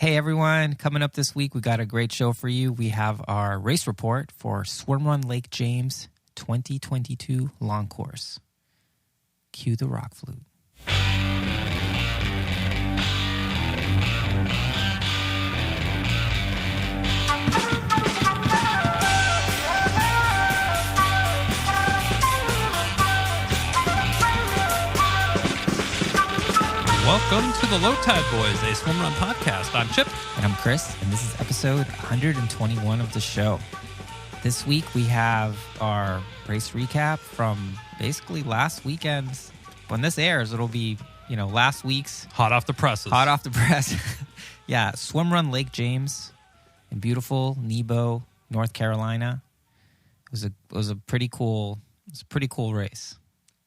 Hey everyone, coming up this week, we got a great show for you. We have our race report for Swimrun Lake James 2022 long course. Cue the rock flute. Welcome to the Low Tide Boys, a Swimrun podcast. I'm Chip. And I'm Chris, and this is episode 121 of the show. This week we have our race recap from basically last weekend's. When this airs, it'll be, last week's. Hot off the presses. Hot off the press. Yeah, Swimrun Lake James in beautiful Nebo, North Carolina. It was a pretty cool race.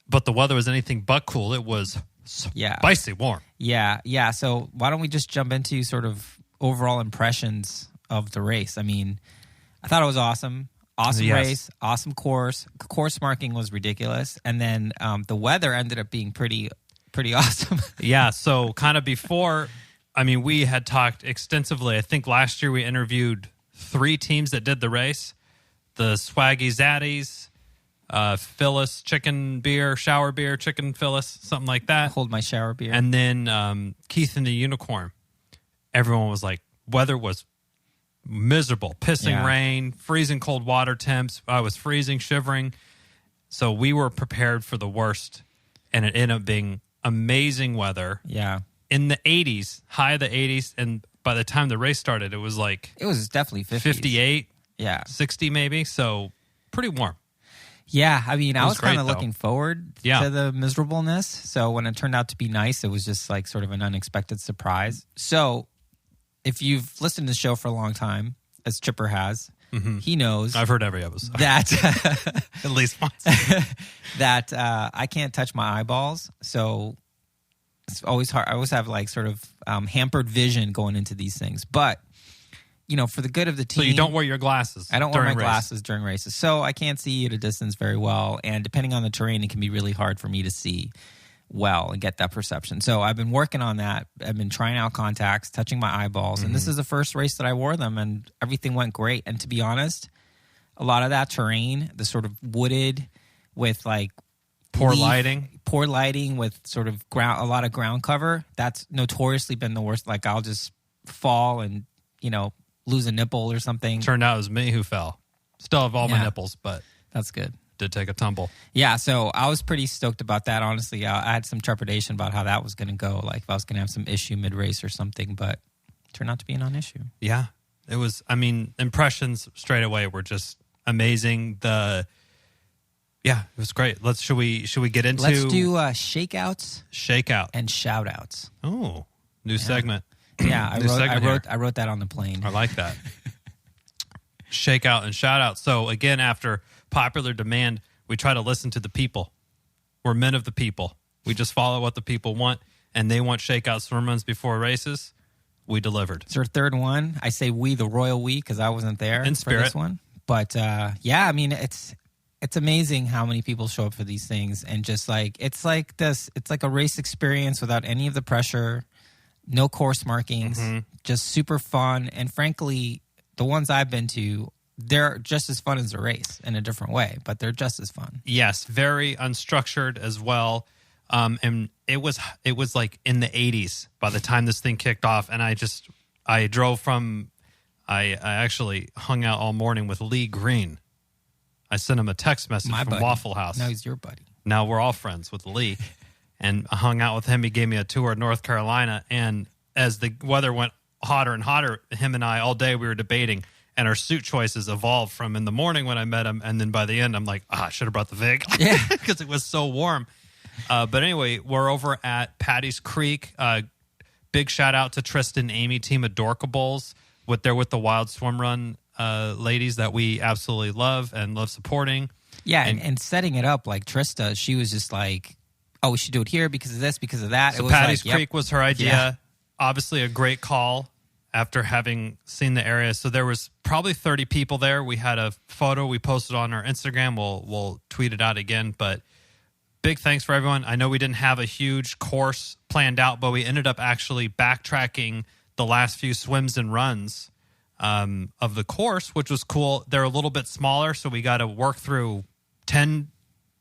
But the weather was anything but cool. It was spicy warm. Yeah. So why don't we just jump into sort of overall impressions of the race? I mean, I thought it was awesome. Awesome race, awesome course. Course marking was ridiculous. And then the weather ended up being pretty awesome. Yeah, so kind of before, we had talked extensively. I think last year we interviewed 3 teams that did the race. The Swaggy Zaddies, Phyllis Chicken Beer, Shower Beer, Chicken Phyllis, something like that. Hold my shower beer. And then Keith and the Unicorn. Everyone was like, weather was miserable, pissing rain, freezing cold water temps. I was freezing, shivering. So we were prepared for the worst, and it ended up being amazing weather. Yeah. In the 80s, high of the 80s, and by the time the race started, it was definitely 50s. 58, 60 maybe, so pretty warm. Yeah, I was kind of great, looking forward to the miserableness. So when it turned out to be nice, it was just like sort of an unexpected surprise. So if you've listened to the show for a long time, as Chipper has, he knows. I've heard every episode. That at least once. That I can't touch my eyeballs. So it's always hard. I always have like sort of hampered vision going into these things. But, for the good of the team. So you don't wear your glasses. I don't wear my glasses during races. So I can't see at a distance very well. And depending on the terrain, it can be really hard for me to see well and get that perception. So I've been working on that. I've been trying out contacts, touching my eyeballs. And this is the first race that I wore them, and everything went great. And to be honest, a lot of that terrain, the sort of wooded with like poor lighting with sort of a lot of ground cover, that's notoriously been the worst. Like I'll just fall and, lose a nipple or something. Turned out it was me who fell. Still have all my nipples, but that's good. Did take a tumble. Yeah, so I was pretty stoked about that, honestly. I had some trepidation about how that was going to go, like if I was going to have some issue mid-race or something, but it turned out to be a non-issue. Yeah, it was, impressions straight away were just amazing. It was great. Should we get into... Let's do shakeouts. Shakeout. And shout-outs. Oh, new segment. Yeah, I wrote that on the plane. I like that. Shakeout and shout-out. So again, after popular demand, we try to listen to the people. We're men of the people. We just follow what the people want, and they want shakeout swimruns before races. We delivered. It's our third one. I say we, the royal we, because I wasn't there in for this one. But it's amazing how many people show up for these things, and just like it's like a race experience without any of the pressure, no course markings, just super fun, and frankly, the ones I've been to, they're just as fun as a race in a different way, but they're just as fun. Yes, very unstructured as well. And it was like in the 80s by the time this thing kicked off. And I actually hung out all morning with Lee Green. I sent him a text message from Waffle House. Now he's your buddy. Now we're all friends with Lee. And I hung out with him. He gave me a tour of North Carolina. And as the weather went hotter and hotter, him and I all day we were debating, and our suit choices evolved from in the morning when I met him, and then by the end I'm like, I should have brought the Vig, because it was so warm. But anyway, we're over at Patty's Creek. Big shout out to Tristan and Amy, team Adorkables, with the Wild Swimrun ladies that we absolutely love and love supporting. Yeah, and setting it up, like Trista, she was just like, oh, we should do it here because of this, because of that. So Patty's Creek was her idea. Yeah. Obviously a great call after having seen the area. So there was probably 30 people there. We had a photo we posted on our Instagram. We'll tweet it out again. But big thanks for everyone. I know we didn't have a huge course planned out, but we ended up actually backtracking the last few swims and runs of the course, which was cool. They're a little bit smaller, so we got to work through 10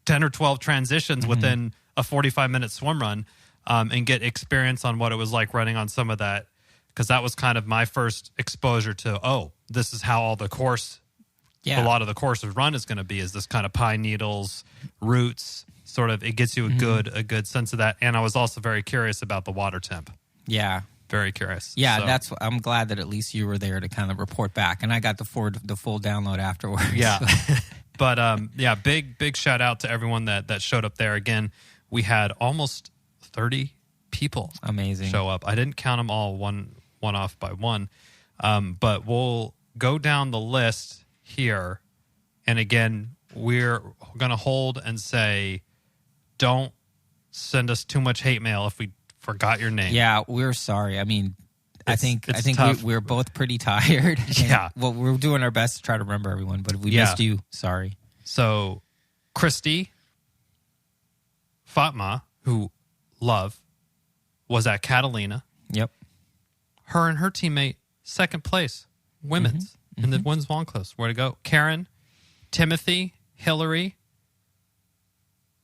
or 12 transitions within a 45-minute swim run and get experience on what it was like running on some of that, because that was kind of my first exposure to, this is how all the course, a lot of the course's run is going to be, is this kind of pine needles, roots, sort of, it gets you a good sense of that. And I was also very curious about the water temp. Yeah. Very curious. Yeah, I'm glad that at least you were there to kind of report back, and I got the full download afterwards. Yeah. But big shout out to everyone that showed up there. Again, we had almost 30 people show up. I didn't count them all one off by one. But we'll go down the list here. And again, we're going to hold and say, don't send us too much hate mail if we forgot your name. Yeah, we're sorry. I mean, I think we're both pretty tired. Yeah. Well, we're doing our best to try to remember everyone, but if we missed you, sorry. So, Christy, Fatma, who was at Catalina. Yep. Her and her teammate, second place, women's, in the women's long close. Where to go? Karen, Timothy, Hillary,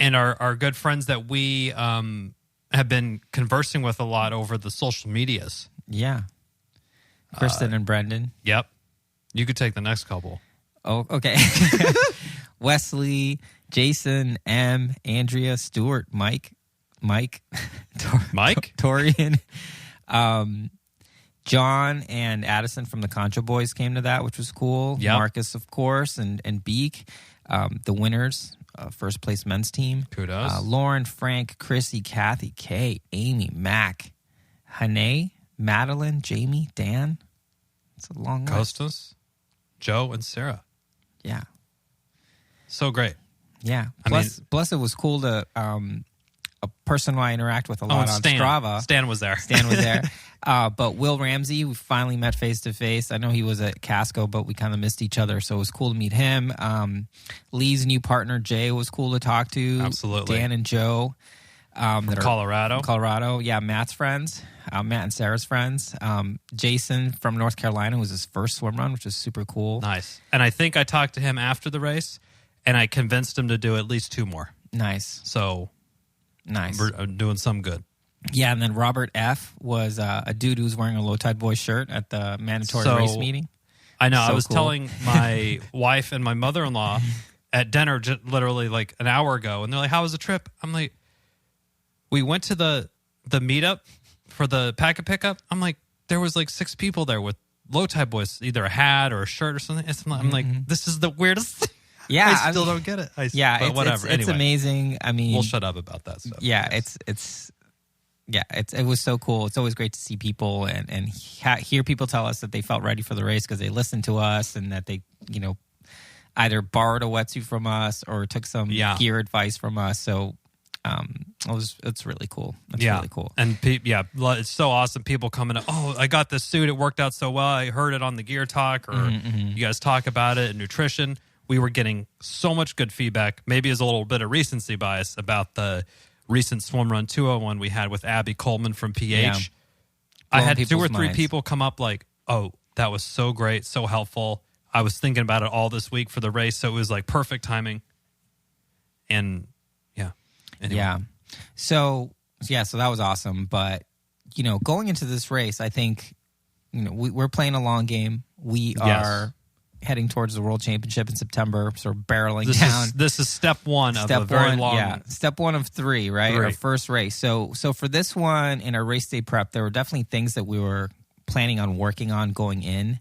and our good friends that we have been conversing with a lot over the social medias. Yeah. Kristen and Brendan. Yep. You could take the next couple. Oh, okay. Wesley, Jason, M, Andrea, Stuart, Mike, Torian, John and Addison from the Contra Boys came to that, which was cool. Yep. Marcus, of course, and Beak, the winners, first place men's team. Kudos. Lauren, Frank, Chrissy, Kathy, Kay, Amy, Mac, Hanae, Madeline, Jamie, Dan. It's a long list. Costas, Joe, and Sarah. Yeah. So great. Yeah. Plus it was cool to a person who I interact with a lot on Stan. Strava. Stan was there. But Will Ramsey, we finally met face to face. I know he was at Casco, but we kind of missed each other, so it was cool to meet him. Lee's new partner, Jay, was cool to talk to. Absolutely. Dan and Joe. From Colorado. Colorado. Yeah, Matt's friends. Matt and Sarah's friends. Jason from North Carolina was his first swim run, which was super cool. Nice. And I think I talked to him after the race, and I convinced him to do at least 2 more. Nice. So nice. We're doing some good. Yeah, and then Robert F. was a dude who was wearing a Low Tide Boys shirt at the mandatory race meeting. I know. I was telling my wife and my mother-in-law at dinner literally like an hour ago, and they're like, how was the trip? I'm like, we went to the meetup for the packet pickup. I'm like, there was like 6 people there with Low Tide Boys, either a hat or a shirt or something. I'm like, this is the weirdest. Yeah, I still don't get it. But whatever. It's anyway, amazing. I mean, we'll shut up about that stuff. Yeah, it was so cool. It's always great to see people and hear people tell us that they felt ready for the race because they listened to us and that they, either borrowed a wetsuit from us or took some gear advice from us. So it's really cool. It's really cool. And it's so awesome. People coming up, I got this suit. It worked out so well. I heard it on the Gear Talk, or you guys talk about it in nutrition. We were getting so much good feedback. Maybe as a little bit of recency bias about the recent Swimrun 201 we had with Abby Coleman from PH. Yeah. I had 2 or 3 people come up like, that was so great, so helpful. I was thinking about it all this week for the race, so it was like perfect timing. And anyway. Yeah. So that was awesome. But, going into this race, I think, we're playing a long game. We are heading towards the World Championship in September, sort of barreling down. This is step 1 of a very long... Yeah, step 1 of 3, right? Our first race. So for this one, in our race day prep, there were definitely things that we were planning on working on going in.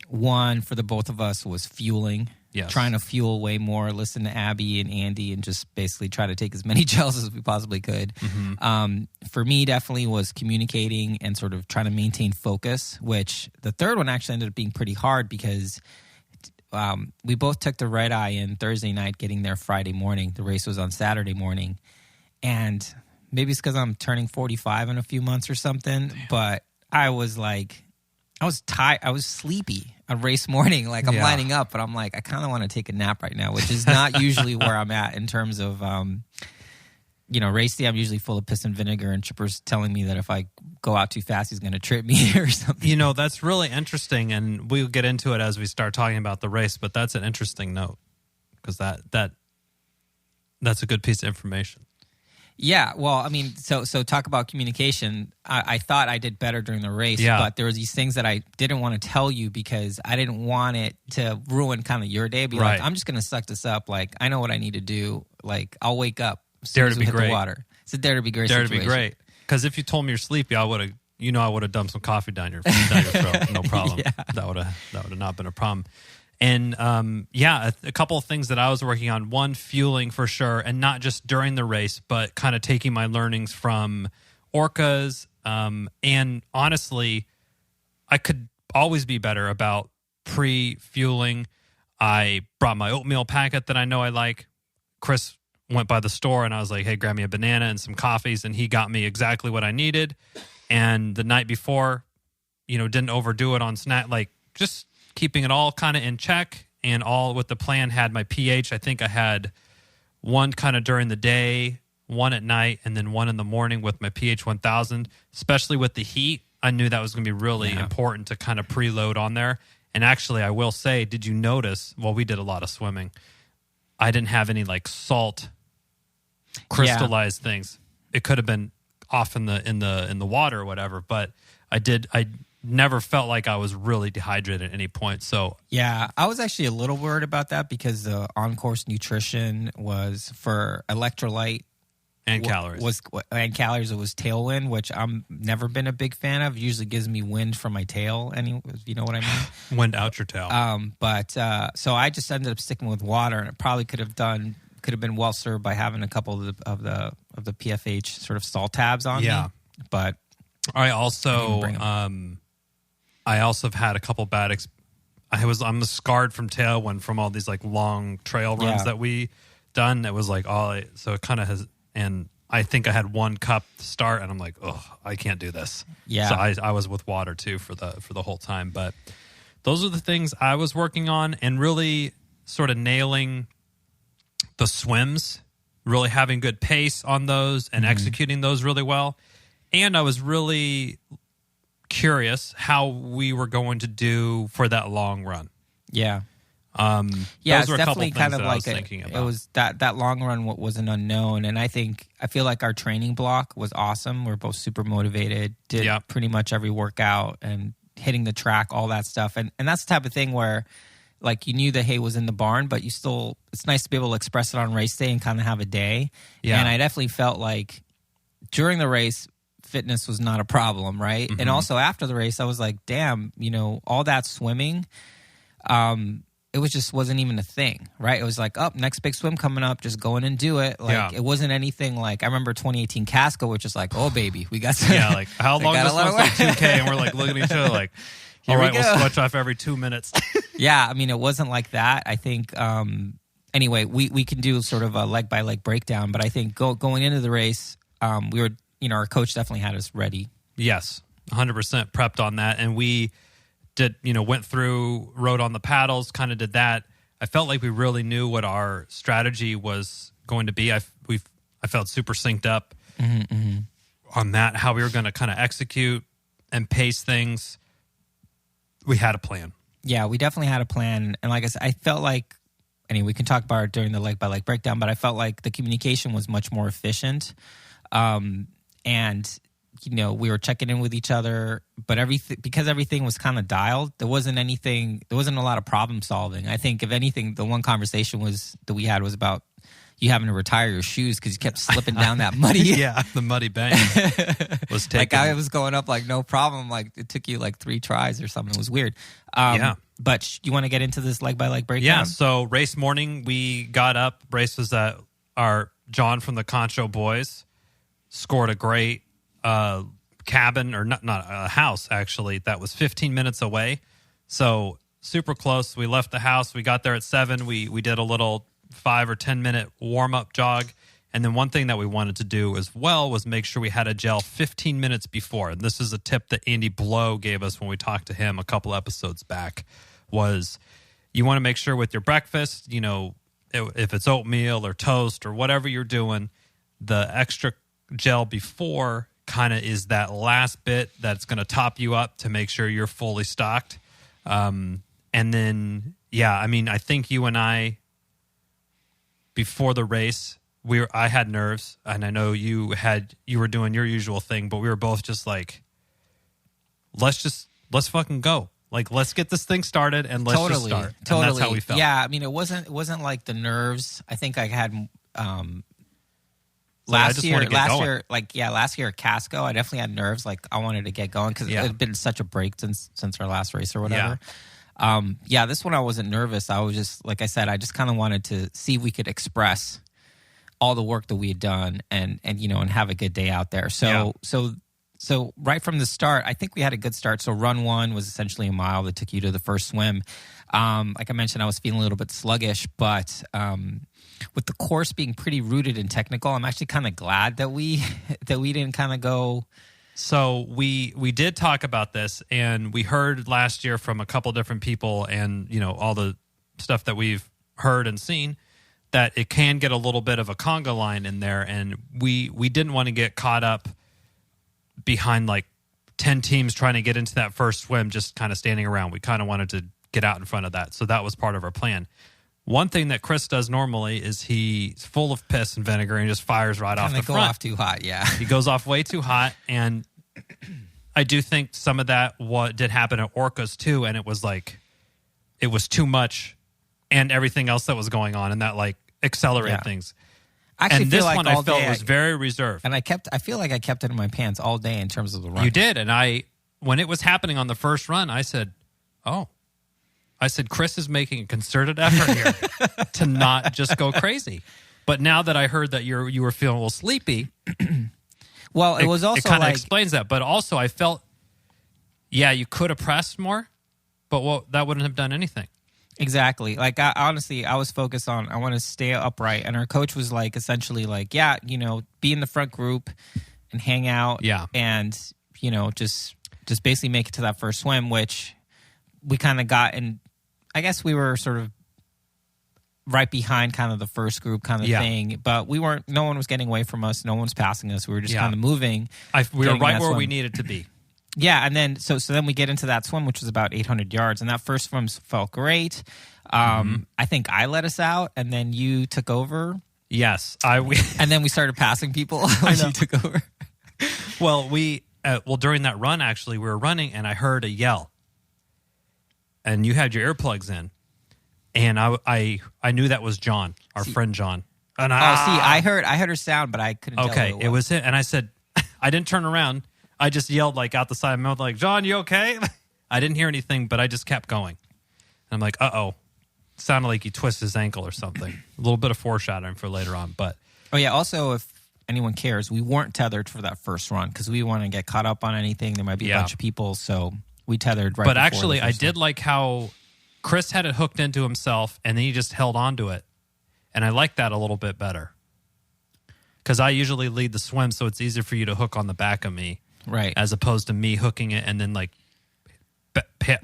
One, for the both of us, was fueling. Yes. Trying to fuel way more, listen to Abby and Andy, and just basically try to take as many gels as we possibly could. For me, definitely was communicating and sort of trying to maintain focus, which the third one actually ended up being pretty hard because we both took the red eye in Thursday night, getting there Friday morning. The race was on Saturday morning. And maybe it's because I'm turning 45 in a few months or something, but I was tired. I was sleepy on race morning. Like I'm lining up, but I'm like, I kind of want to take a nap right now, which is not usually where I'm at in terms of race day, I'm usually full of piss and vinegar, and Chipper's telling me that if I go out too fast, he's going to trip me or something. That's really interesting, and we'll get into it as we start talking about the race, but that's an interesting note because that's a good piece of information. Yeah, well, I mean, so talk about communication. I thought I did better during the race, but there were these things that I didn't want to tell you because I didn't want it to ruin kind of your day. Be like, I'm just going to suck this up. Like, I know what I need to do. Like, I'll wake up as soon as we hit the water. It's a dare to be great situation. Dare to be great. Because if you told me you're sleepy, I would have dumped some coffee down your throat. No problem. That would have not been a problem. And a couple of things that I was working on. One, fueling for sure, and not just during the race, but kind of taking my learnings from orcas. And honestly, I could always be better about pre-fueling. I brought my oatmeal packet that I know I like. Chris went by the store, and I was like, hey, grab me a banana and some coffees, and he got me exactly what I needed. And the night before, didn't overdo it on snack, like just keeping it all kind of in check and all with the plan. Had my pH. I think I had one kind of during the day, one at night, and then one in the morning with my pH 1000. Especially with the heat, I knew that was going to be really important to kind of preload on there. And actually, I will say, did you notice? Well, we did a lot of swimming. I didn't have any like salt crystallized things. It could have been off in the water or whatever, but I never felt like I was really dehydrated at any point. So yeah, I was actually a little worried about that because the on-course nutrition was for electrolyte and calories. It was tailwind, which I'm never been a big fan of. It usually gives me wind from my tail. You know what I mean? Wind out your tail. So I just ended up sticking with water, and it probably could have been well served by having a couple of the PFH sort of salt tabs on me. But I also have had a couple bad. I'm scarred from tailwind from all these like long trail runs that we done. It was like so it kind of has, and I think I had one cup to start, and I'm like, I can't do this. Yeah. So I was with water too for the whole time. But those are the things I was working on, and really sort of nailing the swims, really having good pace on those and executing those really well. And I was really curious how we were going to do for that long run. Yeah. It's definitely kind of like it was that long run was an unknown. And I feel like our training block was awesome. We're both super motivated, did pretty much every workout and hitting the track, all that stuff. And that's the type of thing where like you knew the hay was in the barn, but it's nice to be able to express it on race day and kind of have a day. Yeah. And I definitely felt like during the race, fitness was not a problem, right? And also after the race, I was like, damn, all that swimming, it wasn't even a thing, right? It was like, next big swim coming up, just go in and do it. Like it wasn't anything like, I remember 2018 Casco, which is like, oh baby, we got some. Yeah, like how long this was like 2K, and we're like looking at each other like, all right, we'll switch off every 2 minutes. Yeah, I mean, it wasn't like that. I think, anyway, we can do sort of a leg by leg breakdown, but I think going into the race, we were, our coach definitely had us ready. Yes, 100% prepped on that. And we did, went through, rode on the paddles, kind of did that. I felt like we really knew what our strategy was going to be. I felt super synced up on that, how we were going to kind of execute and pace things. We had a plan. Yeah, we definitely had a plan. And like I said, I felt like, anyway, we can talk about it during the leg by leg breakdown, but I felt like the communication was much more efficient. And, we were checking in with each other, but because everything was kind of dialed, there wasn't a lot of problem solving. I think if anything, the one conversation that we had was about you having to retire your shoes because you kept slipping down that muddy. Yeah, the muddy bank was taken. Like I was going up like no problem. Like it took you like 3 tries or something. It was weird. But you want to get into this leg by leg breakdown? Yeah. So race morning, we got up. Race was at our John from the Concho Boyz scored a great cabin, or not a house actually, that was 15 minutes away. So super close. We left the house. We got there at 7. We did a little 5 or 10 minute warm up jog. And then one thing that we wanted to do as well was make sure we had a gel 15 minutes before. And this is a tip that Andy Blow gave us when we talked to him a couple episodes back, was you want to make sure with your breakfast, if it's oatmeal or toast or whatever you're doing, The extra gel before kind of is that last bit that's going to top you up to make sure you're fully stocked. And then, I think you and I, before the race, I had nerves, and I know you were doing your usual thing, but we were both just like, let's fucking go. Like, let's get this thing started and let's just start. Totally. And that's how we felt. Yeah, I mean, it wasn't like the nerves. I think I had last year at Casco, I definitely had nerves. Like, I wanted to get going because it had been such a break since our last race or whatever. This one I wasn't nervous. I was just, like I said, I just kind of wanted to see if we could express all the work that we had done and have a good day out there. So right from the start, I think we had a good start. So run one was essentially a mile that took you to the first swim. Like I mentioned, I was feeling a little bit sluggish, but with the course being pretty rooted and technical, I'm actually kind of glad that we didn't kind of go. So we did talk about this, and we heard last year from a couple different people, and all the stuff that we've heard and seen, that it can get a little bit of a conga line in there, and we didn't want to get caught up behind like 10 teams trying to get into that first swim, just kind of standing around. We kind of wanted to get out in front of that. So that was part of our plan. One thing that Chris does normally is he's full of piss and vinegar and just fires right off the front. Go off too hot, yeah. He goes off way too hot, and I do think some of that did happen at Orcas too, and it was too much, and everything else that was going on, and that like accelerated things. And this one I felt was very reserved. And I feel like I kept it in my pants all day in terms of the run. You did, and when it was happening on the first run, I said, Chris is making a concerted effort here to not just go crazy. But now that I heard that you were feeling a little sleepy, well, it was also it kind of explains that. But also, I felt, you could have pressed more, but that wouldn't have done anything. Exactly. Like, honestly, I was focused on, I want to stay upright. And our coach was like, essentially like, be in the front group and hang out. Yeah. And, just basically make it to that first swim, which we kind of got. And I guess we were sort of right behind kind of the first group kind of thing. But no one was getting away from us. No one was passing us. We were just kind of moving. We were right where we needed to be. Yeah, and then so then we get into that swim, which was about 800 yards, and that first swim felt great. I think I let us out, and then you took over. Yes, and then we started passing people when you took over. Well, during that run, actually, we were running, and I heard a yell, and you had your earplugs in, and I knew that was John, our friend John. And I heard her sound, but I couldn't tell who it was him, and I said, I didn't turn around. I just yelled like out the side of my mouth, like, John, you okay? I didn't hear anything, but I just kept going. And I'm like, uh-oh. Sounded like he twisted his ankle or something. A little bit of foreshadowing for later on. But also, if anyone cares, we weren't tethered for that first run because we want to get caught up on anything. There might be a bunch of people, so we tethered right. But actually, I did like how Chris had it hooked into himself, and then he just held on to it. And I like that a little bit better. Because I usually lead the swim, so it's easier for you to hook on the back of me. Right. As opposed to me hooking it and then like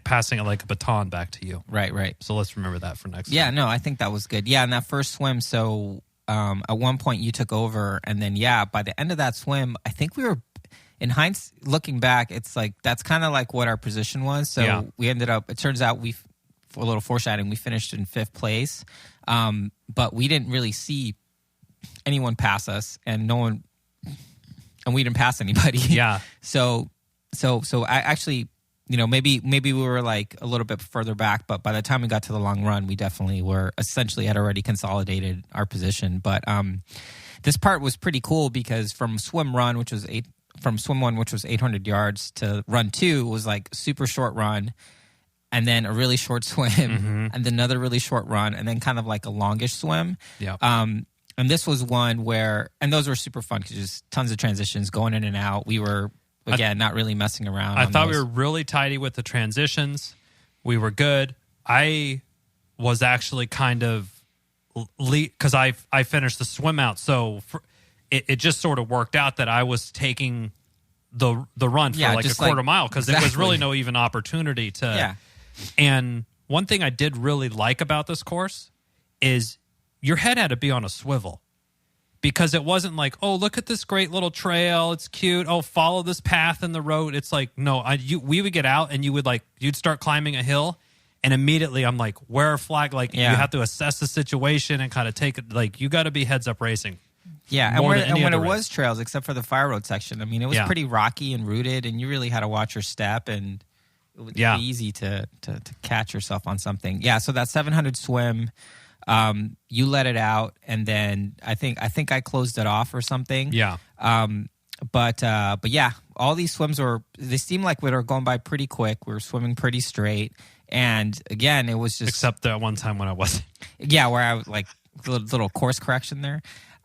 passing it like a baton back to you. Right. So let's remember that for next time. Yeah, no, I think that was good. Yeah, in that first swim, so at one point you took over, and then by the end of that swim, I think we were, in hindsight, looking back, it's like that's kind of like what our position was. So we ended up, it turns out for a little foreshadowing, we finished in 5th place, but we didn't really see anyone pass us, and we didn't pass anybody. Yeah. So I actually, maybe we were like a little bit further back, but by the time we got to the long run, we definitely had already consolidated our position. But this part was pretty cool because from swim one, which was 800 yards, to run 2 was like super short run, and then a really short swim, and then another really short run, and then kind of like a longish swim. Yeah. And this was one and those were super fun because just tons of transitions going in and out. We were, again, not really messing around. I thought we were really tidy with the transitions. We were good. I was actually kind of, because I finished the swim out. So it just sort of worked out that I was taking the run for like a quarter mile because there was really no even opportunity to. Yeah. And one thing I did really like about this course is your head had to be on a swivel because it wasn't like, oh, look at this great little trail, it's cute. Oh, follow this path in the road. It's like, no, we would get out and you'd start climbing a hill, and immediately I'm like, wear a flag. Like you have to assess the situation and kind of take it. Like you got to be heads up racing. Yeah, and when it was trails, except for the fire road section, I mean, it was pretty rocky and rooted, and you really had to watch your step, and it would be easy to catch yourself on something. Yeah, so that 700 swim, you let it out, and then I think I closed it off or something. Yeah. But yeah, all these swims they seemed like we were going by pretty quick. We were swimming pretty straight, and again, it was just except that one time when I wasn't. Yeah, where I was like little course correction there.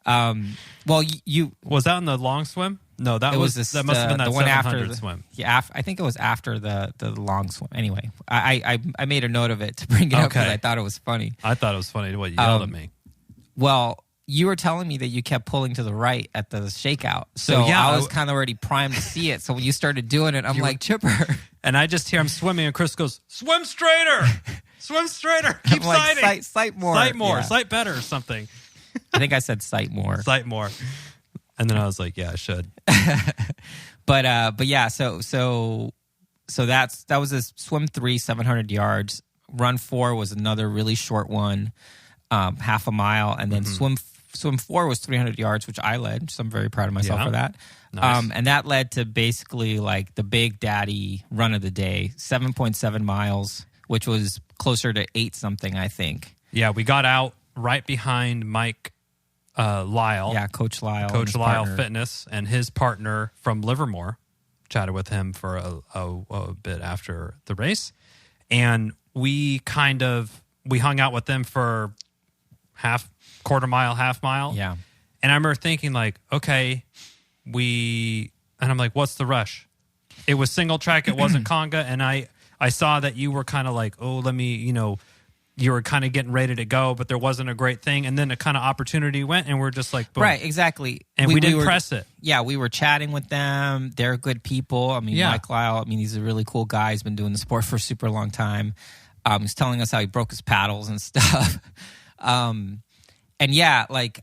Well, you was that in the long swim? No, that must have been that the one 700 after swim. Yeah, I think it was after the long swim. Anyway, I made a note of it to bring it up because I thought it was funny. I thought it was funny what you yelled at me. Well, you were telling me that you kept pulling to the right at the shakeout, so I was kind of already primed to see it. So when you started doing it, I'm like, Chipper, and I just hear him swimming, and Chris goes, "Swim straighter, swim straighter, keep sighting, like, sight more, sight better," or something. I think I said sight more. Sight more. And then I was like, yeah, I should. but yeah, so that was a swim 3, 700 yards. Run 4 was another really short one, half a mile, and then swim 4 was 300 yards, which I led. So I'm very proud of myself for that. Nice. And that led to basically like the big daddy run of the day, 7.7 miles, which was closer to 8 something, I think. Yeah, we got out right behind Mike Lyle. Yeah, Coach Lyle. Coach Lyle Fitness and his partner from Livermore. Chatted with him for a bit after the race. And we hung out with them for quarter mile, half mile. Yeah. And I remember thinking like, okay, and I'm like, what's the rush? It was single track. It wasn't conga. And I saw that you were kind of like, oh, let me, you were kind of getting ready to go, but there wasn't a great thing. And then a kind of opportunity went, and we're just like, boom. Right, exactly. And we didn't press it. Yeah, we were chatting with them. They're good people. I mean, Mike Lyle, he's a really cool guy. He's been doing the sport for a super long time. He's telling us how he broke his paddles and stuff. And yeah, like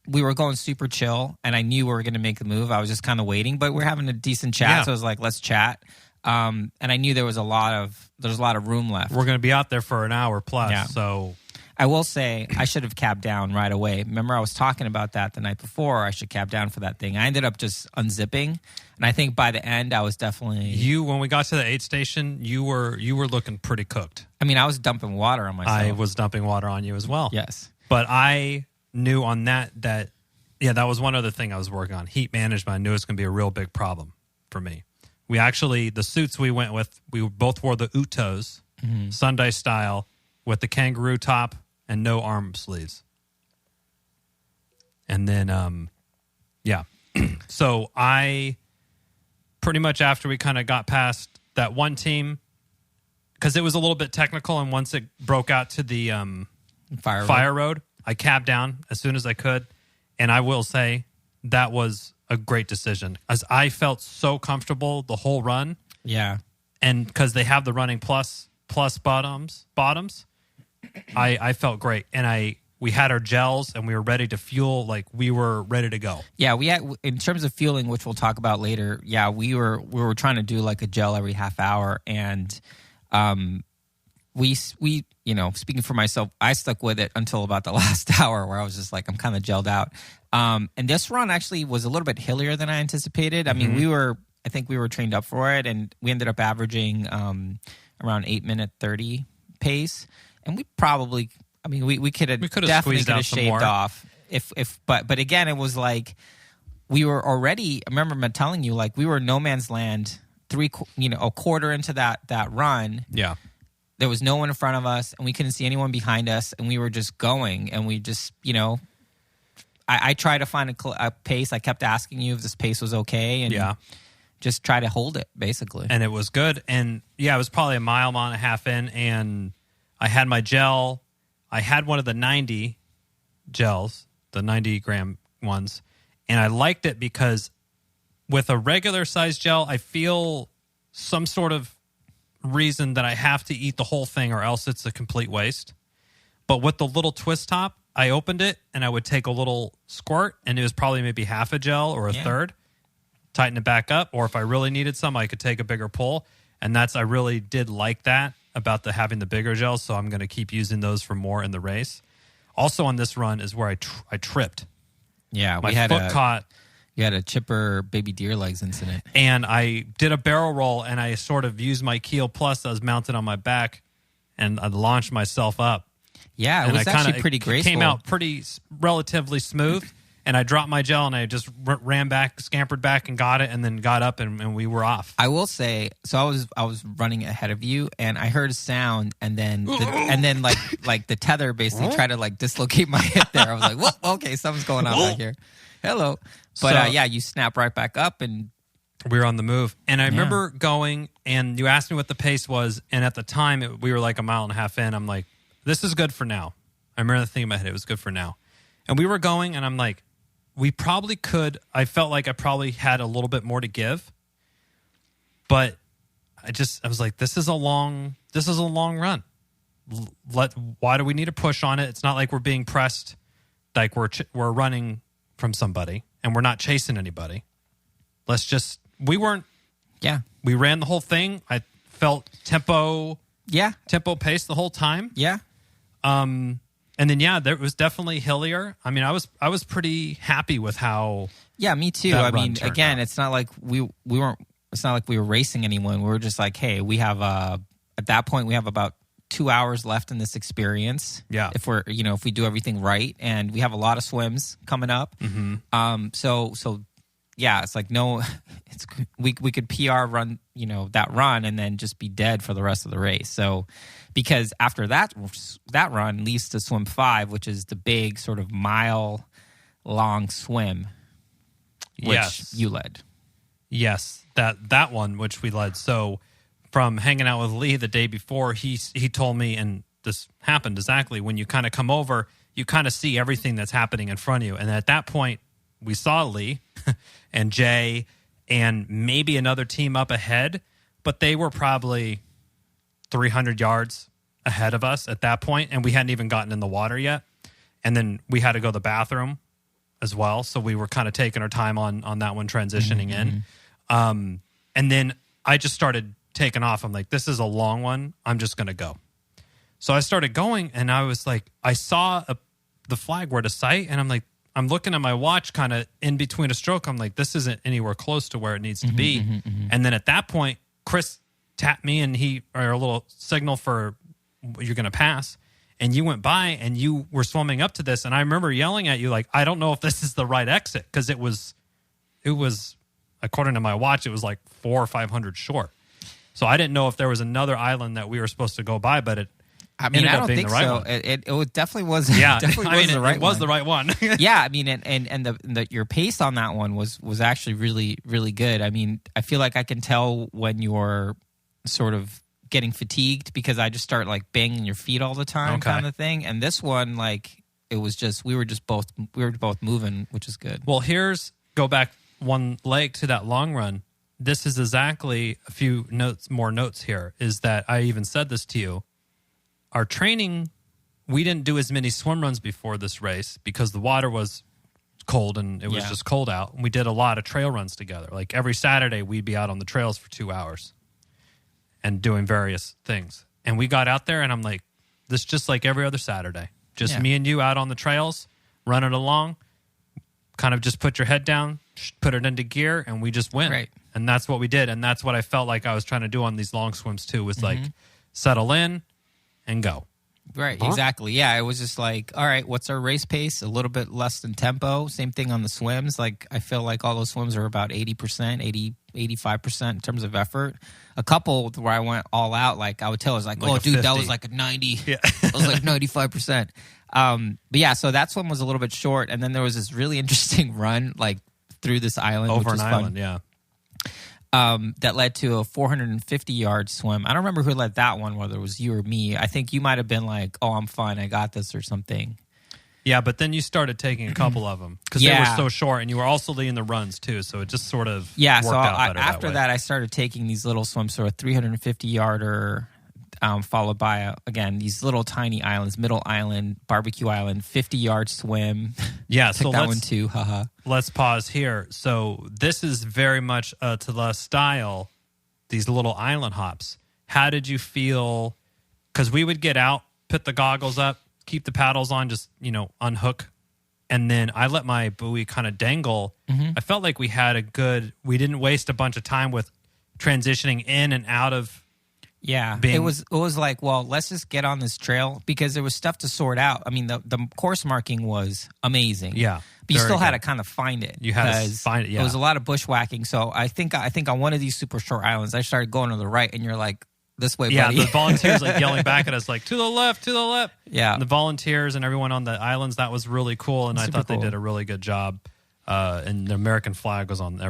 we were going super chill, and I knew we were going to make the move. I was just kind of waiting, but we're having a decent chat, so I was like, let's chat. And I knew there was a lot of room left. We're going to be out there for an hour plus. So I will say I should have cabbed down right away. Remember, I was talking about that the night before. I should cab down for that thing. I ended up just unzipping, and I think by the end I was definitely when we got to the aid station, you were looking pretty cooked. I mean, I was dumping water on myself. I was dumping water on you as well. Yes, but I knew on that was one other thing I was working on. Heat management. I knew it was going to be a real big problem for me. We actually, the suits we went with, we both wore the Utos, Sunday style, with the kangaroo top and no arm sleeves. And then, so I, pretty much after we kind of got past that one team, because it was a little bit technical, and once it broke out to the fire road, I cabbed down as soon as I could. And I will say that was a great decision, as I felt so comfortable the whole run. Yeah. And because they have the running plus bottoms, I felt great. And we had our gels, and we were ready to fuel, like we were ready to go. Yeah, we had, in terms of fueling, which we'll talk about later, we were trying to do like a gel every half hour, and we speaking for myself, I stuck with it until about the last hour, where I was just like, I'm kind of gelled out. And this run actually was a little bit hillier than I anticipated. I mean, I think we were trained up for it, and we ended up averaging around 8-minute 30 pace. And we probably, we could have definitely shaved off but again, it was like we were already. I remember telling you, like, we were no man's land. A quarter into that run. Yeah. There was no one in front of us, and we couldn't see anyone behind us, and we were just going, and we just, I tried to find a pace. I kept asking you if this pace was okay, and just try to hold it, basically. And it was good. And it was probably a mile and a half in, and I had my gel. I had one of the 90 gels, the 90-gram ones, and I liked it because with a regular size gel, I feel some sort of reason that I have to eat the whole thing, or else it's a complete waste. But with the little twist top, I opened it and I would take a little squirt, and it was probably maybe half a gel or a third, tighten it back up. Or if I really needed some, I could take a bigger pull. And I really did like that about having the bigger gels. So I'm going to keep using those for more in the race. Also on this run is where I tripped. Yeah, my foot caught. You had a chipper baby deer legs incident. And I did a barrel roll, and I sort of used my Keel Plus that was mounted on my back, and I launched myself up. Yeah, it was actually pretty graceful. It came out relatively smooth, and I dropped my gel, and I just ran back, scampered back, and got it, and then got up, and we were off. I will say, so I was running ahead of you, and I heard a sound, and then like the tether basically tried to like dislocate my hip there. I was like, whoa, okay, something's going on back here. Hello. But you snap right back up, and we were on the move. And I remember going, and you asked me what the pace was, and at the time we were like a mile and a half in. I'm like, this is good for now. I remember thinking in my head, it was good for now. And we were going, and I'm like, we probably could. I felt like I probably had a little bit more to give, but I was like, this is a long run. Why do we need to push on it? It's not like we're being pressed, like we're running from somebody, and we're not chasing anybody. We ran the whole thing. I felt tempo pace the whole time. Yeah. And then there was definitely hillier. I mean, I was pretty happy with how. Yeah, me too. I mean, again, it's not like we weren't. It's not like we were racing anyone. We were just like, hey, we have at that point we have about 2 hours left in this experience. Yeah. If we do everything right, and we have a lot of swims coming up. Mm-hmm. So yeah, it's like we could PR run, that run, and then just be dead for the rest of the race. So because after that run leads to swim 5, which is the big sort of mile long swim, which you led. Yes, that one which we led. So from hanging out with Lee the day before, he told me, and this happened exactly, when you kind of come over, you kind of see everything that's happening in front of you. And at that point, we saw Lee and Jay and maybe another team up ahead, but they were probably 300 yards ahead of us at that point, and we hadn't even gotten in the water yet. And then we had to go to the bathroom as well, so we were kind of taking our time on that one, transitioning in. And then I just started taking off. I'm like, this is a long one. I'm just going to go. So I started going, and I was like, I saw the flag were to sight, and I'm like, I'm looking at my watch kind of in between a stroke. I'm like, this isn't anywhere close to where it needs to be. And then at that point, Chris tapped me, and or a little signal for you're going to pass. And you went by, and you were swimming up to this. And I remember yelling at you, like, I don't know if this is the right exit, because it was, according to my watch, it was like 400 or 500 short. So I didn't know if there was another island that we were supposed to go by, but I don't think so. It definitely was. Yeah, it was the right one. Yeah, I mean, and your pace on that one was actually really, really good. I mean, I feel like I can tell when you're sort of getting fatigued, because I just start like banging your feet all the time, kind of thing. And this one, like, it was just we were both moving, which is good. Well, go back one leg to that long run. This is exactly a few more notes here, is that I even said this to you. Our training, we didn't do as many swim runs before this race because the water was cold and it was just cold out. And we did a lot of trail runs together. Like every Saturday, we'd be out on the trails for 2 hours and doing various things. And we got out there, and I'm like, this is just like every other Saturday. Just me and you out on the trails, running along, kind of just put your head down, put it into gear, and we just went. Right. And that's what we did. And that's what I felt like I was trying to do on these long swims too, was like settle in and go. Right, exactly. Yeah, it was just like, all right, what's our race pace? A little bit less than tempo. Same thing on the swims. Like, I feel like all those swims are about 80%, 85% in terms of effort. A couple where I went all out, like, I would tell, I was like, oh, dude, 50. That was like a 90. Yeah. That was like 95%. But yeah, so that swim was a little bit short. And then there was this really interesting run, like, through this island. Over which was an fun. island, yeah. That led to a 450-yard swim. I don't remember who led that one, whether it was you or me. I think you might have been like, oh, I'm fine, I got this, or something. Yeah, but then you started taking a couple of them because they were so short, and you were also leading the runs too, so it just sort of worked out better after that, I started taking these little swims, so a 350-yarder. followed by, again, these little tiny islands, Middle Island, Barbecue Island, 50-yard swim. Yeah, Took that one too, haha. Let's pause here. So this is very much to the style, these little island hops. How did you feel? Because we would get out, put the goggles up, keep the paddles on, just, unhook. And then I let my buoy kind of dangle. Mm-hmm. I felt like we didn't waste a bunch of time with transitioning in and out of. Yeah, it was like, well, let's just get on this trail because there was stuff to sort out. I mean, the course marking was amazing. Yeah. But you still had to kind of find it. You had to find it, yeah. It was a lot of bushwhacking. So I think on one of these super short islands, I started going to the right and you're like, this way, buddy. Yeah, the volunteers like yelling back at us like, to the left, to the left. Yeah. And the volunteers and everyone on the islands, that was really cool. And I thought they did a really good job. And the American flag was on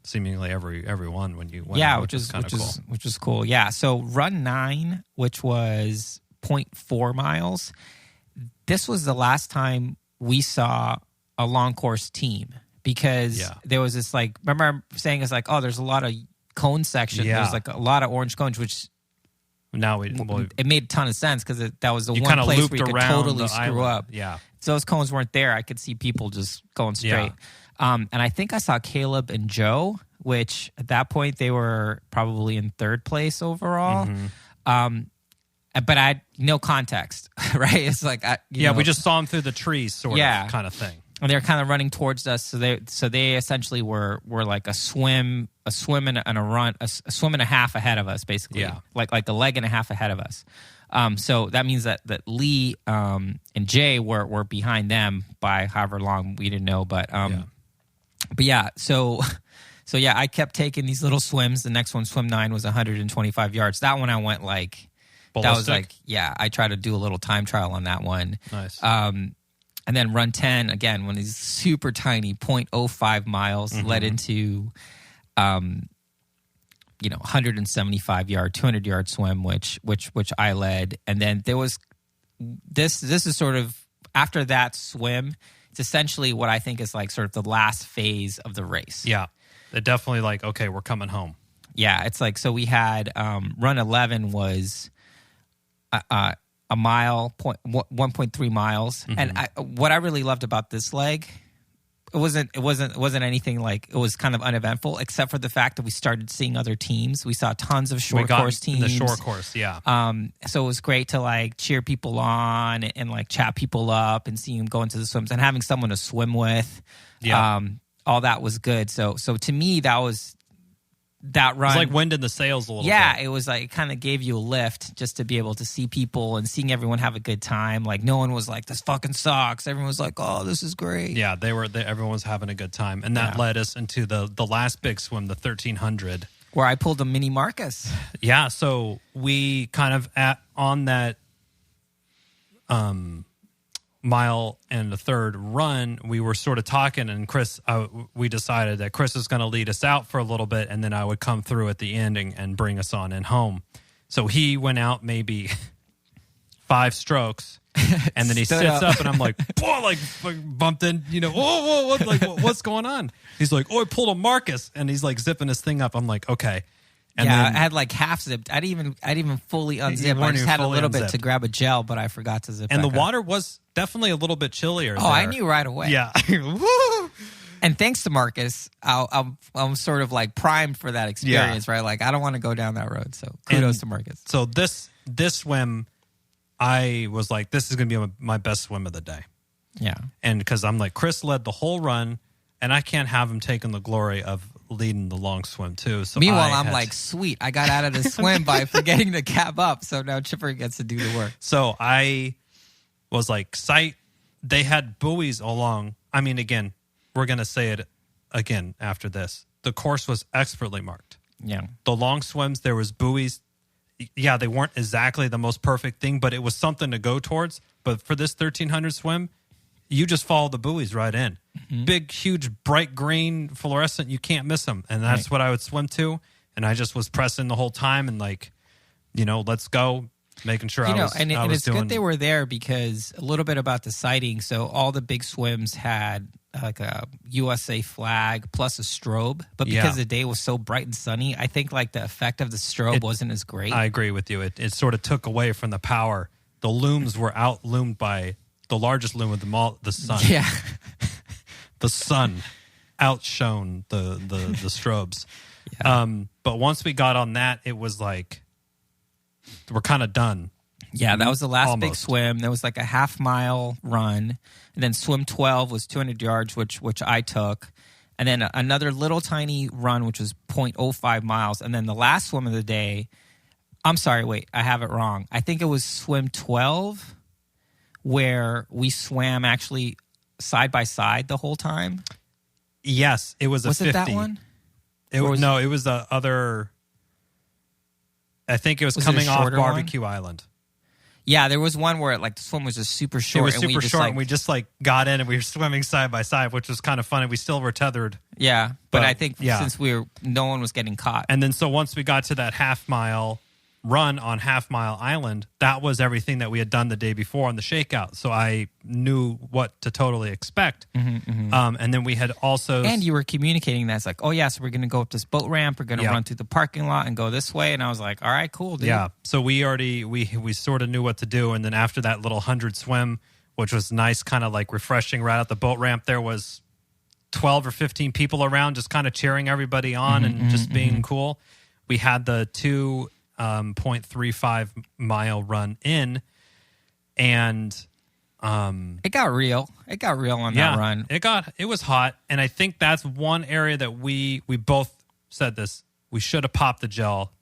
seemingly every one when you went. Yeah, out, which is cool. Which is cool. Yeah. So run 9, which was 0.4 miles. This was the last time we saw a long course team because there was this remember I'm saying it's like, oh, there's a lot of cone section. Yeah. There's like a lot of orange cones, which now it made a ton of sense because that was the one place where you could totally screw up. Yeah. So those cones weren't there. I could see people just going straight. Yeah. And I think I saw Mm-hmm. Caleb and Joe, which at that point they were probably in 3rd place overall. But I had no context, right? It's like, we just saw them through the trees, sort of kind of thing. And they're kind of running towards us, so they essentially were like a swim and a run, a swim and a half ahead of us, basically. Yeah. Like a leg and a half ahead of us. So that means that Lee and Jay were behind them by however long we didn't know, but yeah. So yeah, I kept taking these little swims. The next one, swim 9, was 125 yards. That one I went like ballistic? I tried to do a little time trial on that one. Nice. And then run 10, again, one of these super tiny 0.05 miles led into, 175 yard, 200 yard swim, which I led. And then there was this is sort of after that swim, it's essentially what I think is like sort of the last phase of the race. Yeah. It definitely like, okay, we're coming home. Yeah. It's like, so we had, run 11 was, a mile, 1.3 miles. And what I really loved about this leg, it wasn't anything like, it was kind of uneventful, except for the fact that we started seeing other teams. We saw tons of short course teams. The short course, yeah. So it was great to like cheer people on and like chat people up and see them go into the swims and having someone to swim with. Yeah. All that was good. So to me, that was that run. It was like wind in the sails a little bit. Yeah, it was like, it kind of gave you a lift just to be able to see people and seeing everyone have a good time. Like no one was like, this fucking sucks. Everyone was like, oh, this is great. Yeah, everyone was having a good time. And that led us into the last big swim, the 1300. Where I pulled a mini Marcus. Yeah, so we kind of on that mile and a third run, we were sort of talking, and Chris, we decided that Chris was going to lead us out for a little bit, and then I would come through at the end and bring us on in home. So he went out maybe 5 strokes, and then he sits up, and I'm like, whoa, like bumped in, whoa, what's going on? He's like, oh, I pulled a Marcus, and he's like zipping his thing up. I'm like, okay. And then, I had like half zipped. I didn't even fully unzip. I just had a little bit to grab a gel, but I forgot to zip. And the back water up. Was definitely a little bit chillier. Oh, I knew right away. Yeah. And thanks to Marcus, I'm sort of like primed for that experience, right? Like I don't want to go down that road. So kudos to Marcus. So this swim, I was like, this is going to be my best swim of the day. Yeah. And because I'm like, Chris led the whole run, and I can't have him taking the glory of leading the long swim too. So meanwhile, I'm like, sweet, I got out of the swim by forgetting to cap up. So now Chipper gets to do the work. So I was like, they had buoys along. I mean, again, we're going to say it again after this. The course was expertly marked. Yeah. The long swims, there was buoys. Yeah, they weren't exactly the most perfect thing, but it was something to go towards. But for this 1300 swim, you just follow the buoys right in. Mm-hmm. Big, huge, bright green, fluorescent. You can't miss them. And that's what I would swim to. And I just was pressing the whole time and like, let's go. making sure You I know, was and I was it's doing. good they were there because a little bit about the sighting. So all the big swims had like a USA flag plus a strobe, but because the day was so bright and sunny, I think like the effect of the strobe wasn't as great. I agree with you. It sort of took away from the power. The looms were out-loomed by the largest loom of them all, the sun. Yeah. The sun outshone the strobes. Yeah. But once we got on that, it was like we're kind of done. Yeah, that was the last big Almost. swim. There was like a half-mile run. And then swim 12 was 200 yards, which I took. And then another little tiny run, which was 0.05 miles. And then the last swim of the day, I'm sorry, wait, I have it wrong. I think it was swim 12 where we swam actually side by side the whole time. Yes, it was a 50. Was it that one? It was no, it was the other. I think it was Was it a coming off shorter one? Barbecue Island. Yeah, there was one where like the swim was just super short. It was and super we just, short, like, and we just like got in and we were swimming side by side, which was kind of funny. We still were tethered. Yeah, but I think yeah. since no one was getting caught. And then so once we got to that half-mile run on Half Mile Island, that was everything that we had done the day before on the shakeout. So I knew what to totally expect. And then we had also... And you were communicating that. It's like, oh, yeah, so we're going to go up this boat ramp. We're going to run through the parking lot and go this way. And I was like, all right, cool, dude. Yeah. So we already... We sort of knew what to do. And then after that little 100 swim, which was nice, kind of like refreshing right at the boat ramp, there was 12 or 15 people around just kind of cheering everybody on and just being cool. We had the 2.35 mile run in, and it got real. It got real on that run. It was hot, and I think that's one area that we both said this. We should have popped the gel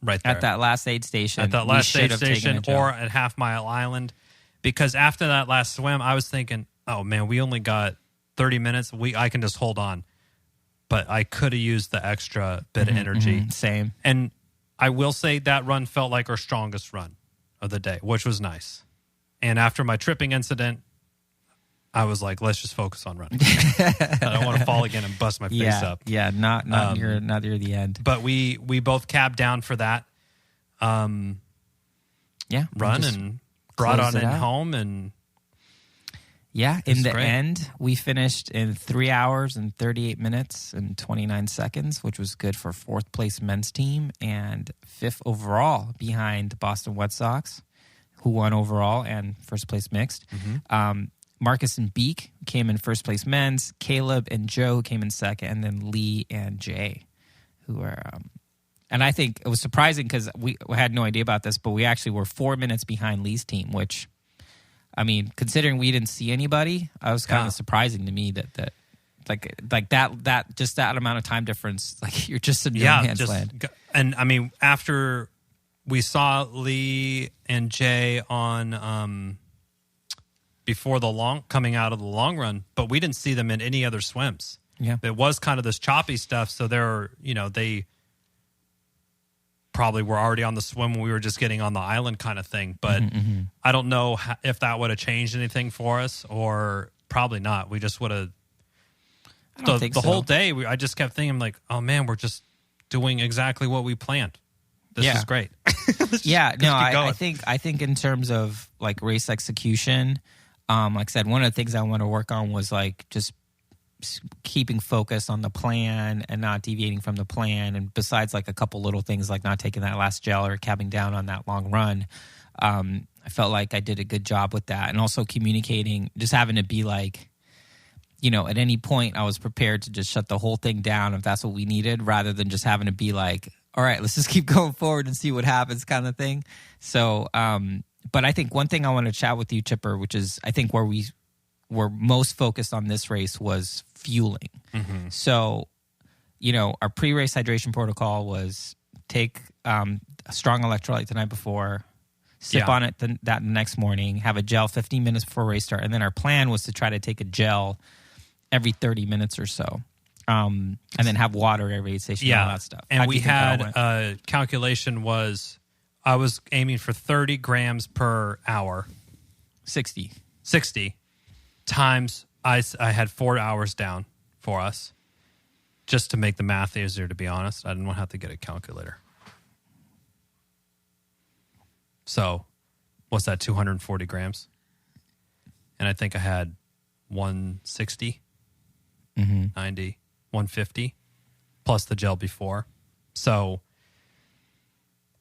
right there At that last aid station. at that we last should aid have taken station a gel. or at Half Mile Island, because after that last swim, I was thinking, oh man, we only got 30 minutes. I can just hold on, but I could have used the extra bit of energy. Same. And I will say that run felt like our strongest run of the day, which was nice. And after my tripping incident, I was like, let's just focus on running. I don't want to fall again and bust my face up. Yeah, not near the end. But we both cabbed down for that Yeah. we run just and brought on closed it in out. home. And Yeah, in the great. end, we finished in 3 hours and 38 minutes and 29 seconds, which was good for fourth place men's team and fifth overall behind Boston Red Sox, who won overall and first place mixed. Marcus and Beek came in first place men's. Caleb and Joe came in second, and then Lee and Jay, who were. And I think it was surprising because we had no idea about this, but we actually were 4 minutes behind Lee's team, which. I mean, considering we didn't see anybody, it was kind of surprising to me that like that just that amount of time difference, like you're just in no man's land. And I mean, after we saw Lee and Jay on before coming out of the long run, but we didn't see them in any other swims. Yeah, It was kind of this choppy stuff, so they probably were already on the swim when we were just getting on the island kind of thing. But I don't know if that would have changed anything for us, or probably not. We just would have. I don't think the so. whole day, I just kept thinking like, oh man, we're just doing exactly what we planned. This is great. I think in terms of like race execution, like I said, one of the things I want to work on was like just keeping focus on the plan and not deviating from the plan. And besides like a couple little things like not taking that last gel or cabbing down on that long run, I felt like I did a good job with that. And also communicating, just having to be like, at any point I was prepared to just shut the whole thing down if that's what we needed, rather than just having to be like, all right, let's just keep going forward and see what happens kind of thing. So, but I think one thing I want to chat with you, Chipper, which is I think where we were most focused on this race was fueling. So, our pre-race hydration protocol was take a strong electrolyte the night before, sip on it that next morning, have a gel 15 minutes before race start, and then our plan was to try to take a gel every 30 minutes or so, and then have water at every aid station and all that stuff. And we had calculation was I was aiming for 30 grams per hour. 60 times I had 4 hours down for us, just to make the math easier, to be honest. I didn't want to have to get a calculator. So what's that, 240 grams? And I think I had 160, 90, 150, plus the gel before. So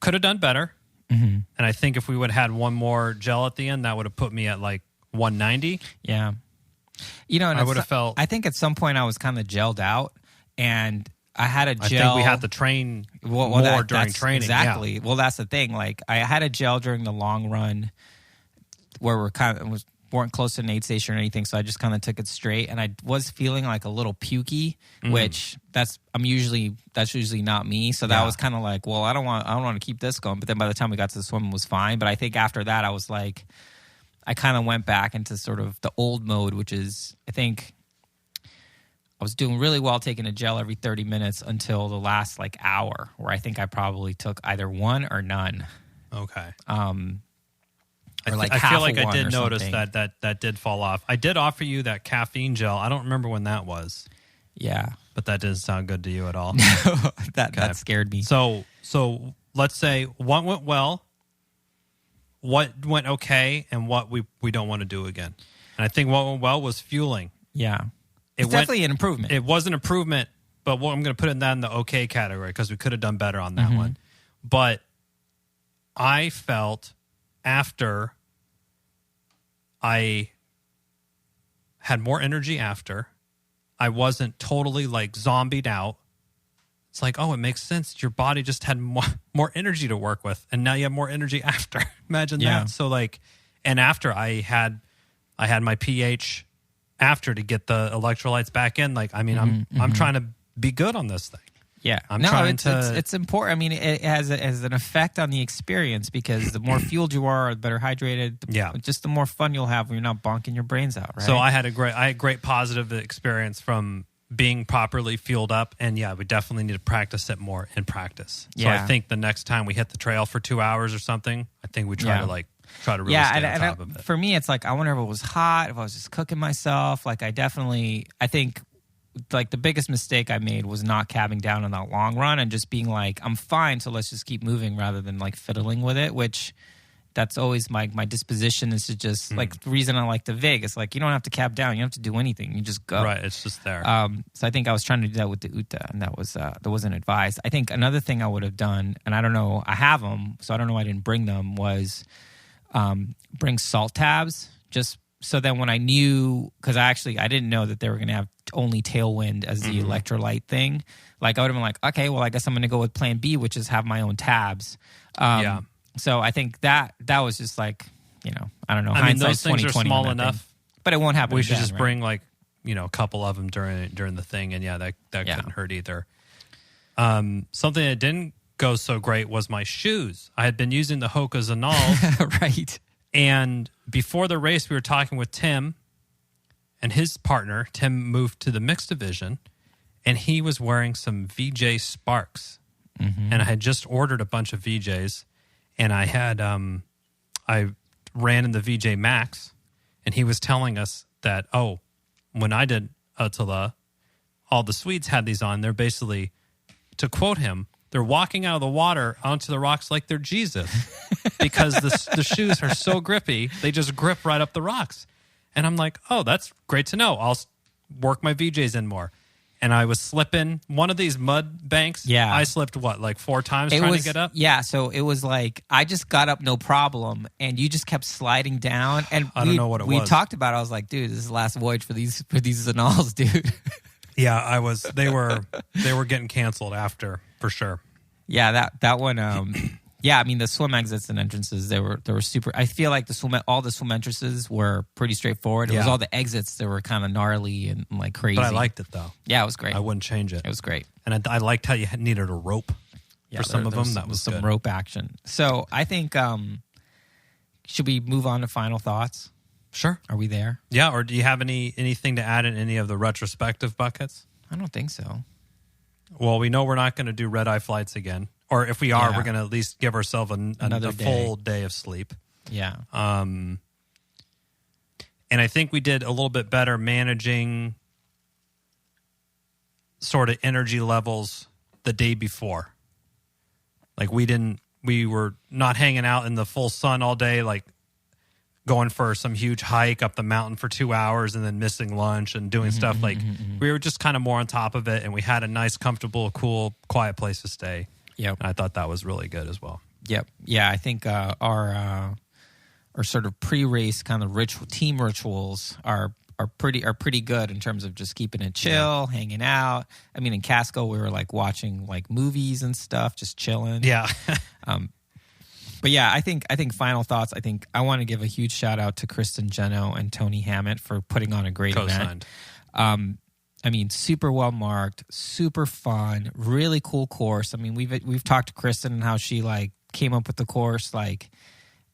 could have done better. And I think if we would have had one more gel at the end, that would have put me at like 190. Yeah. You know, and I would have felt... I think at some point I was kind of gelled out, and I had a gel. I think we had to train more during training. Exactly. Yeah. Well, that's the thing. Like, I had a gel during the long run where weren't close to an aid station or anything, so I just kind of took it straight, and I was feeling like a little pukey, which that's usually not me. So that was kind of like, well, I don't want to keep this going. But then by the time we got to the swim, it was fine. But I think after that, I was like, I kind of went back into sort of the old mode, which is, I think I was doing really well taking a gel every 30 minutes until the last like hour, where I think I probably took either one or none. Okay. Or like I half feel like I one did or notice something. that did fall off. I did offer you that caffeine gel. I don't remember when that was. Yeah. But that didn't sound good to you at all. That scared me. So let's say what went well, what went okay, and what we don't want to do again. And I think what went well was fueling. Yeah. It's definitely an improvement. It was an improvement, but I'm going to put it in the okay category because we could have done better on that one. But I felt after I had more energy after, I wasn't totally like zombied out. It's like, oh, it makes sense. Your body just had more energy to work with, and now you have more energy after. Imagine that. So like, and after I had my pH after to get the electrolytes back in. Like, I mean, I'm trying to be good on this thing. Yeah, it's important. I mean, it has an effect on the experience because the more fueled you are, the better hydrated. Just the more fun you'll have when you're not bonking your brains out. Right. So I had great positive experience from being properly fueled up, and we definitely need to practice it more in practice. So I think the next time we hit the trail for 2 hours or something, I think we try to really stay on top of it. For me, it's like I wonder if it was hot, if I was just cooking myself. Like I think. Like the biggest mistake I made was not cabbing down on that long run and just being like, I'm fine, so let's just keep moving rather than like fiddling with it, which that's always my disposition is to just like the reason I like the VIG. It's like you don't have to cab down, you don't have to do anything, you just go. Right, it's just there. So I think I was trying to do that with the UTA, and that wasn't advised. I think another thing I would have done, and I don't know, I have them, so I don't know why I didn't bring them, was bring salt tabs, just so then when I knew, because I didn't know that they were going to have only Tailwind as the electrolyte thing. Like I would have been like, okay, well I guess I'm going to go with plan B, which is have my own tabs. So I think that was just like, I don't know. I mean, those things are small enough, but it won't happen. We should just bring like, a couple of them during the thing, and that couldn't hurt either. Something that didn't go so great was my shoes. I had been using the Hoka Zanals, right? And before the race, we were talking with Tim and his partner. Tim moved to the mixed division, and he was wearing some VJ Sparks. And I had just ordered a bunch of VJs, and I had I ran in the VJ Max, and he was telling us that, when I did Attila, all the Swedes had these on. They're basically, to quote him, they're walking out of the water onto the rocks like they're Jesus because the shoes are so grippy. They just grip right up the rocks. And I'm like, oh, that's great to know. I'll work my VJs in more. And I was slipping one of these mud banks. Yeah. I slipped, like 4 times trying to get up? Yeah, so it was like I just got up no problem, and you just kept sliding down. And I don't know what it was. We talked about it. I was like, dude, this is the last voyage for these Zanals, dude. Yeah, they were getting canceled after, for sure. Yeah, that one. Yeah, I mean the swim exits and entrances they were super. I feel like all the swim entrances were pretty straightforward. It was all the exits that were kind of gnarly and like crazy. But I liked it though. Yeah, it was great. I wouldn't change it. It was great, and I liked how you needed a rope for some of them. That was some good. rope action. So I think should we move on to final thoughts? Sure. Are we there? Yeah. Or do you have anything to add in any of the retrospective buckets? I don't think so. Well, we know we're not going to do red-eye flights again. Or if we are, we're going to at least give ourselves a full day of sleep. Yeah. And I think we did a little bit better managing sort of energy levels the day before. Like we didn't we were not hanging out in the full sun all day, like going for some huge hike up the mountain for 2 hours and then missing lunch and doing stuff. Like we were just kind of more on top of it, and we had a nice, comfortable, cool, quiet place to stay. Yep. And I thought that was really good as well. Yep. Yeah, I think our sort of pre-race kind of team rituals are pretty good in terms of just keeping it chill, hanging out. I mean, in Casco, we were like watching like movies and stuff, just chilling. Yeah. But yeah, I think final thoughts. I think I want to give a huge shout out to Kristen Geno and Tony Hammett for putting on a great event. I mean, super well marked, super fun, really cool course. I mean, we've talked to Kristen and how she like came up with the course. Like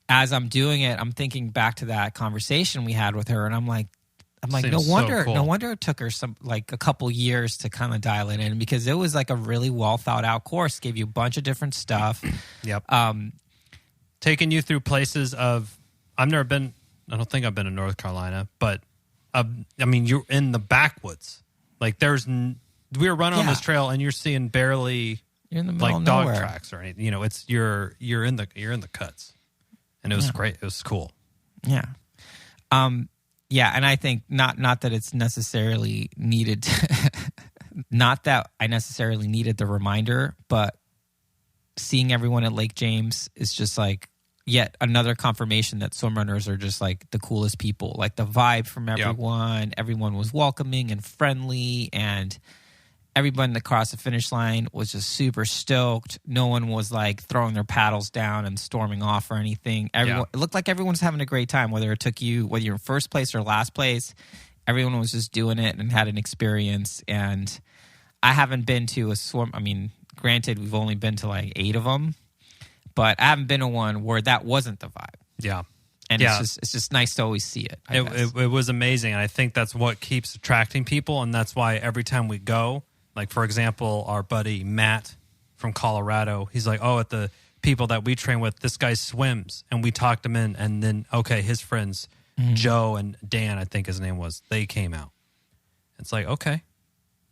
as I'm doing it, I'm thinking back to that conversation we had with her, and I'm like, no wonder it took her a couple years to kind of dial it in, because it was like a really well thought out course. Gave you a bunch of different stuff. Yep. Taking you through places of, I don't think I've been to North Carolina, but I mean, you're in the backwoods. Like we were running on this trail and you're seeing barely you're in the middle like of dog nowhere. tracks or anything. You know, it's you're in the cuts, and it was great. It was cool. Yeah. Yeah, and I think not that it's necessarily needed, not that I necessarily needed the reminder, but seeing everyone at Lake James is just like yet another confirmation that swim runners are just like the coolest people. Like the vibe from everyone, everyone was welcoming and friendly, and everyone across the finish line was just super stoked. No one was like throwing their paddles down and storming off or anything. It looked like everyone's having a great time, whether you're in first place or last place. Everyone was just doing it and had an experience. And I haven't been to a swim. I mean, granted, we've only been to like 8 of them, but I haven't been to one where that wasn't the vibe. Yeah. And it's just nice to always see it. It was amazing. And I think that's what keeps attracting people. And that's why every time we go, like, for example, our buddy Matt from Colorado, he's like, at the people that we train with, this guy swims. And we talked him in. And then, his friends, Joe and Dan, I think his name was, they came out. It's like, okay,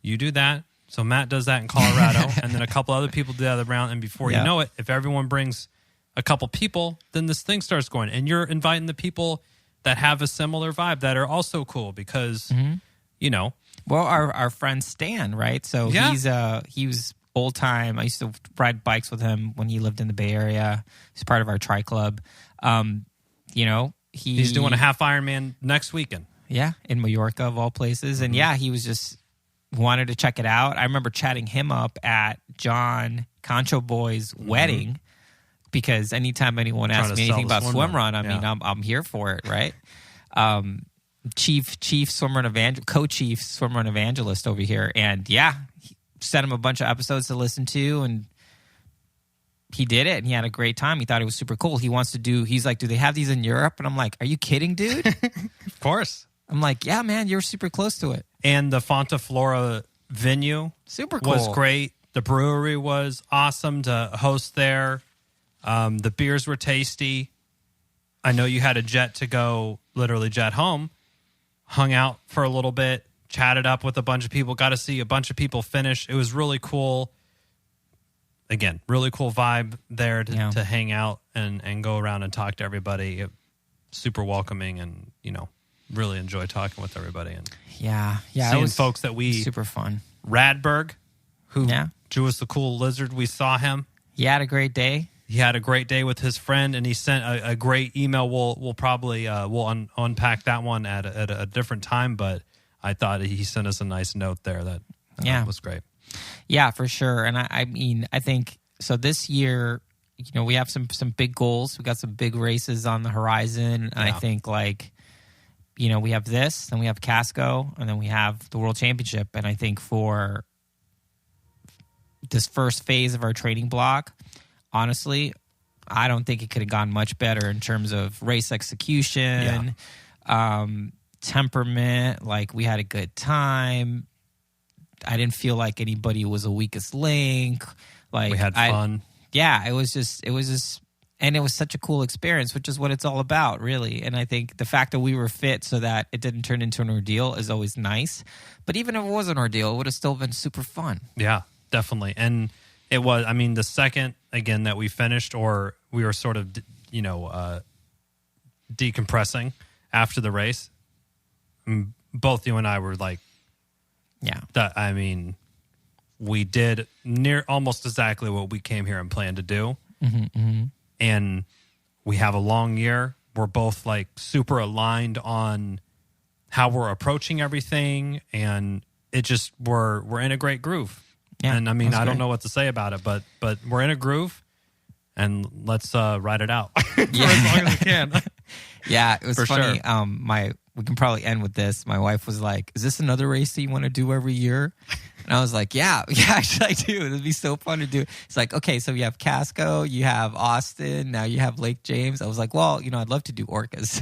you do that. So Matt does that in Colorado. And then a couple other people do that around. And before you know it, if everyone brings a couple people, then this thing starts going. And you're inviting the people that have a similar vibe that are also cool because, you know. Well, our friend Stan, right? So he was old time. I used to ride bikes with him when he lived in the Bay Area. He's part of our tri club. He's doing a half Ironman next weekend. Yeah, in Mallorca of all places. And he was just wanted to check it out. I remember chatting him up at John Concho Boy's wedding, because anytime anyone asks me anything about Swimrun, I mean, I'm here for it, right? Chief Swimrun co-chief Swimrun evangelist over here, and he sent him a bunch of episodes to listen to, and he did it, and he had a great time. He thought it was super cool. He's like, do they have these in Europe? And I'm like, are you kidding, dude? Of course. I'm like, yeah, man, you're super close to it. And the Fonta Flora venue super cool. was great. The brewery was awesome to host there. The beers were tasty. I know you had a jet to go, literally jet home. Hung out for a little bit, chatted up with a bunch of people, got to see a bunch of people finish. It was really cool. Again, really cool vibe there to hang out and go around and talk to everybody. Super welcoming, and, really enjoy talking with everybody. And seeing folks that we... Super fun. Radberg, who drew us the cool lizard, we saw him. He had a great day. He had a great day with his friend, and he sent a great email. We'll probably unpack that one at a different time, but I thought he sent us a nice note there that was great. Yeah, for sure. And I mean, I think so. This year, we have some big goals. We got some big races on the horizon. And I think we have this, then we have Casco, and then we have the World Championship. And I think for this first phase of our training block, honestly, I don't think it could have gone much better in terms of race execution, temperament. Like, we had a good time. I didn't feel like anybody was a weakest link. Like, we had fun. It was just, and it was such a cool experience, which is what it's all about, really. And I think the fact that we were fit so that it didn't turn into an ordeal is always nice. But even if it was an ordeal, it would have still been super fun. Yeah, definitely. And It was. I mean, the second again that we finished, or we were sort of, decompressing after the race. Both you and I were like, Yeah. I mean, we did almost exactly what we came here and planned to do. And we have a long year. We're both like super aligned on how we're approaching everything, and it just we're in a great groove. Yeah, and I mean, I don't great. know what to say about it, but we're in a groove, and let's ride it out for Yeah. as long as we can. Yeah, it was For funny. sure. We can probably end with this. My wife was like, "Is this another race that you want to do every year?" And I was like, "Yeah, actually I do. It'd be so fun to do." It's like, okay, so you have Casco, you have Austin, now you have Lake James. I was like, well, I'd love to do Orcas.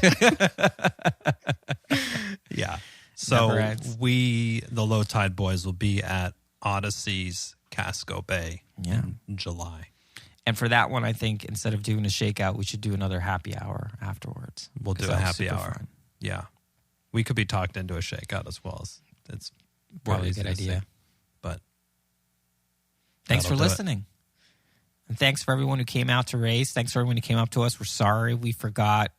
Yeah. Never So ends. the Low Tide Boys, will be at Odyssey's Casco Bay in July. And for that one, I think instead of doing a shakeout, we should do another happy hour afterwards. We'll do 'Cause a that was happy super hour. fun. Yeah. We could be talked into a shakeout as well. It's Probably a easy good to say, idea. but Thanks for that'll do it. listening. And thanks for everyone who came out to race. Thanks for everyone who came up to us. We're sorry we forgot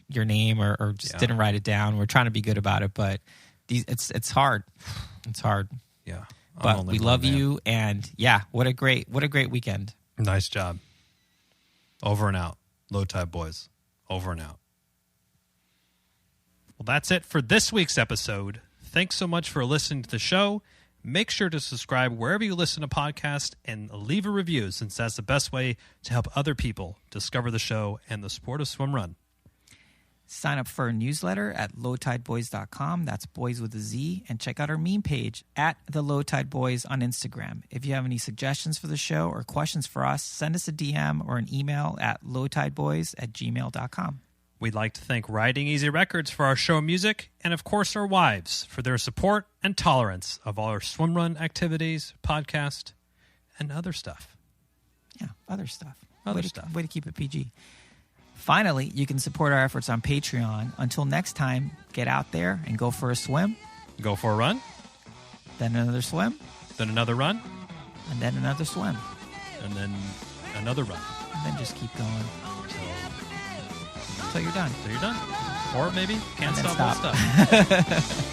your name or just didn't write it down. We're trying to be good about it, but it's hard. It's hard. Yeah. I'm But only we one love man. you, and yeah, what a great weekend. Nice job. Over and out. Low Tide Boys. Over and out. Well, that's it for this week's episode. Thanks so much for listening to the show. Make sure to subscribe wherever you listen to podcasts and leave a review, since that's the best way to help other people discover the show and the sport of swimrun. Sign up for our newsletter at lowtideboys.com. That's boys with a Z. And check out our meme page at the Low Tide Boys on Instagram. If you have any suggestions for the show or questions for us, send us a DM or an email at lowtideboys@gmail.com. We'd like to thank Riding Easy Records for our show music, and of course our wives for their support and tolerance of all our swimrun activities, podcast, and other stuff. Yeah, other stuff. Other Way stuff. Way to keep it PG. Finally, you can support our efforts on Patreon. Until next time, get out there and go for a swim, Go for a run, then another swim, then another run, and then another swim. and then another run. And then just keep going until you're done. So you're done. Or maybe can't And then stop, won't stop. stop.